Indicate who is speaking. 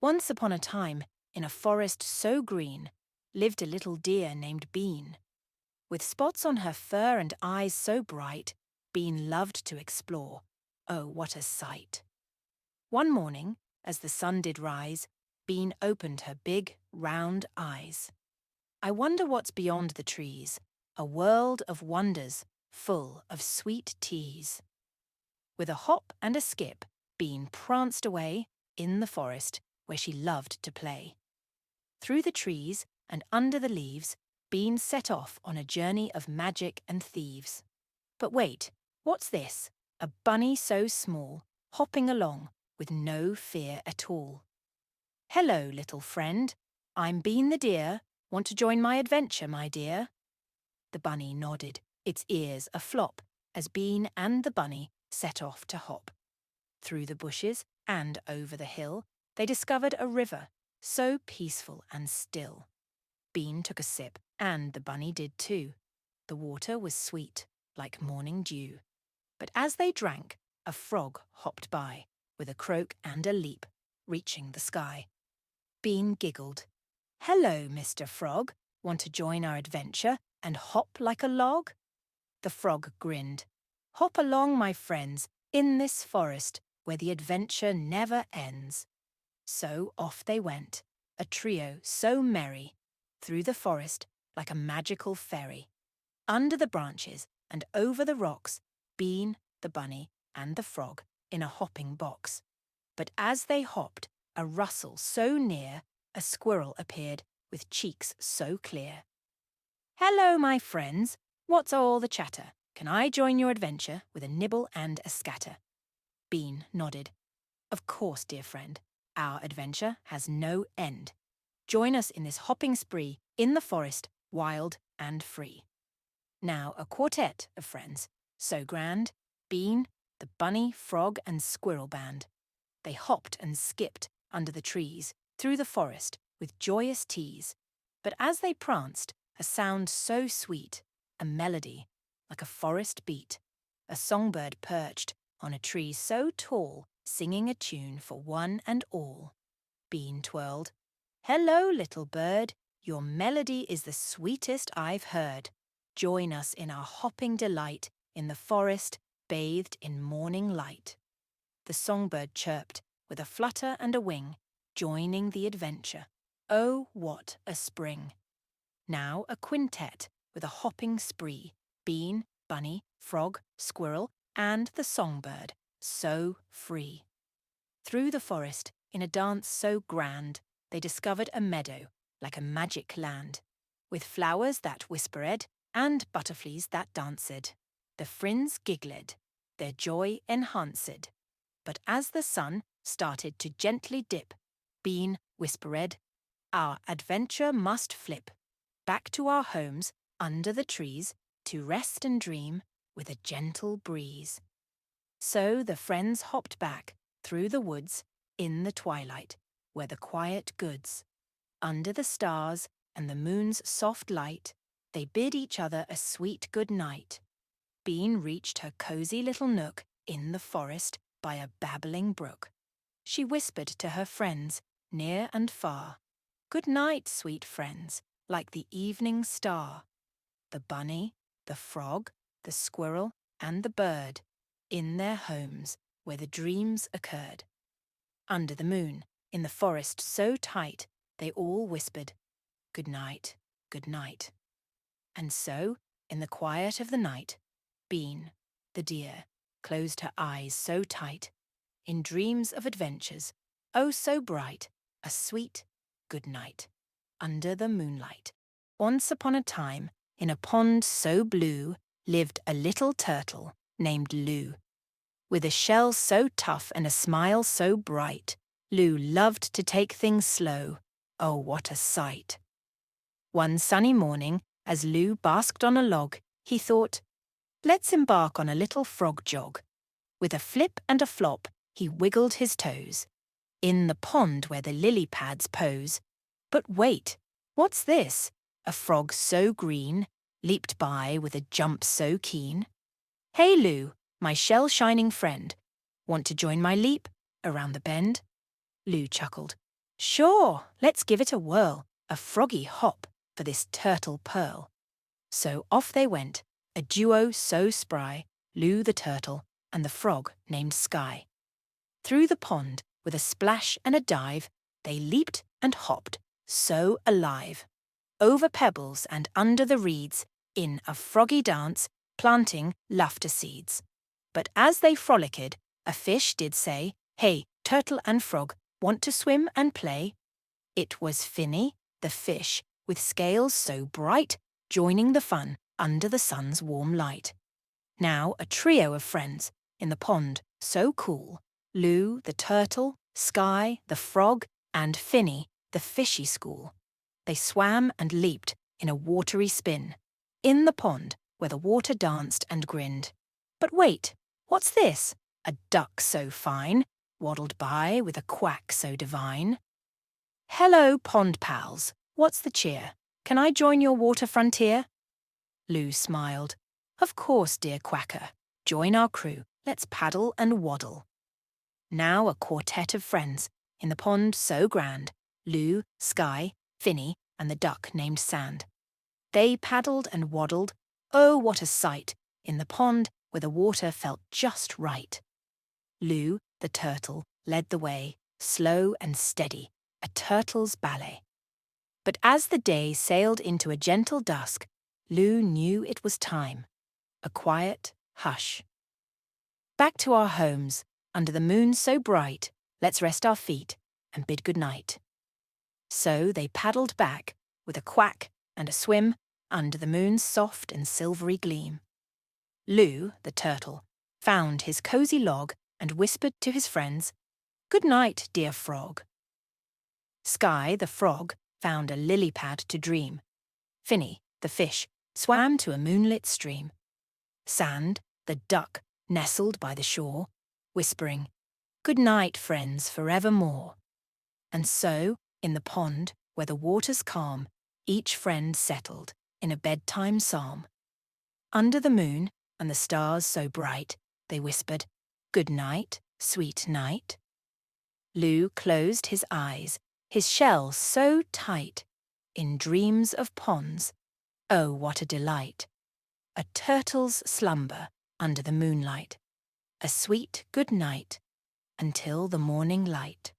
Speaker 1: Once upon a time, in a forest so green, lived a little deer named Bean. With spots on her fur and eyes so bright, Bean loved to explore. Oh, what a sight! One morning, as the sun did rise, Bean opened her big, round eyes. I wonder what's beyond the trees, a world of wonders, full of sweet teas. With a hop and a skip, Bean pranced away in the forest where she loved to play. Through the trees and under the leaves, Bean set off on a journey of magic and thieves. But wait, what's this? A bunny so small, hopping along with no fear at all. Hello, little friend. I'm Bean the deer. Want to join my adventure, my dear? The bunny nodded, its ears aflop, as Bean and the bunny set off to hop. Through the bushes and over the hill, they discovered a river, so peaceful and still. Bean took a sip, and the bunny did too. The water was sweet, like morning dew. But as they drank, a frog hopped by, with a croak and a leap, reaching the sky. Bean giggled. Hello, Mr. Frog. Want to join our adventure and hop like a log? The frog grinned. Hop along, my friends, in this forest where the adventure never ends. So off they went, a trio so merry, through the forest like a magical ferry. Under the branches and over the rocks, Bean, the bunny, and the frog in a hopping box. But as they hopped, a rustle so near, a squirrel appeared with cheeks so clear. Hello, my friends. What's all the chatter? Can I join your adventure with a nibble and a scatter? Bean nodded. Of course, dear friend. Our adventure has no end. Join us in this hopping spree in the forest, wild and free. Now a quartet of friends, so grand, Bean, the bunny, frog and squirrel band. They hopped and skipped under the trees, through the forest, with joyous tease. But as they pranced, a sound so sweet, a melody, like a forest beat, a songbird perched on a tree so tall, singing a tune for one and all. Bean twirled. Hello, little bird, your melody is the sweetest I've heard. Join us in our hopping delight in the forest, bathed in morning light. The songbird chirped with a flutter and a wing, joining the adventure. Oh, what a spring! Now a quintet with a hopping spree, Bean, bunny, frog, squirrel, and the songbird, so free. Through the forest, in a dance so grand, they discovered a meadow, like a magic land, with flowers that whispered, and butterflies that danced. The friends giggled, their joy enhanced. But as the sun started to gently dip, Bean whispered, our adventure must flip back to our homes under the trees to rest and dream with a gentle breeze. So the friends hopped back through the woods in the twilight, where the quiet goods, under the stars and the moon's soft light, they bid each other a sweet good night. Bean reached her cosy little nook in the forest by a babbling brook. She whispered to her friends, near and far, good night, sweet friends, like the evening star. The bunny, the frog, the squirrel, and the bird, in their homes where the dreams occurred. Under the moon, in the forest so tight, they all whispered, good night, good night. And so, in the quiet of the night, Bean, the deer, closed her eyes so tight, in dreams of adventures, oh so bright, a sweet good night, under the moonlight. Once upon a time, in a pond so blue, lived a little turtle named Lou. With a shell so tough and a smile so bright, Lou loved to take things slow. Oh, what a sight! One sunny morning, as Lou basked on a log, he thought, let's embark on a little frog jog. With a flip and a flop, he wiggled his toes in the pond where the lily pads pose. But wait, what's this? A frog so green leaped by with a jump so keen. Hey, Lou, my shell-shining friend, want to join my leap around the bend? Lou chuckled. Sure, let's give it a whirl, a froggy hop for this turtle pearl. So off they went, a duo so spry, Lou the turtle and the frog named Sky. Through the pond, with a splash and a dive, they leaped and hopped, so alive. Over pebbles and under the reeds, in a froggy dance, planting laughter seeds. But as they frolicked, a fish did say, "Hey, turtle and frog, want to swim and play?" It was Finny, the fish, with scales so bright, joining the fun under the sun's warm light. Now a trio of friends, in the pond so cool, Lou, the turtle, Sky, the frog, and Finny, the fishy school. They swam and leaped in a watery spin, in the pond where the water danced and grinned. But wait, what's this? A duck so fine, waddled by with a quack so divine. "Hello, pond pals, what's the cheer? Can I join your water frontier?" Lou smiled. "Of course, dear quacker, join our crew, let's paddle and waddle." Now a quartet of friends, in the pond so grand, Lou, Sky, Finny, and the duck named Sand. They paddled and waddled, oh what a sight, in the pond where the water felt just right. Lou, the turtle, led the way, slow and steady, a turtle's ballet. But as the day sailed into a gentle dusk, Lou knew it was time. A quiet hush. Back to our homes, under the moon so bright, let's rest our feet and bid good night. So they paddled back, with a quack and a swim, under the moon's soft and silvery gleam. Lou, the turtle, found his cosy log and whispered to his friends, "Good night, dear frog." Sky, the frog, found a lily pad to dream. Finny, the fish, swam to a moonlit stream. Sand, the duck, nestled by the shore, whispering, "Good night, friends, forevermore." And so, in the pond, where the water's calm, each friend settled in a bedtime psalm. Under the moon and the stars so bright, they whispered, "Good night, sweet night." Lou closed his eyes, his shell so tight, in dreams of ponds. Oh, what a delight! A turtle's slumber under the moonlight, a sweet good night until the morning light.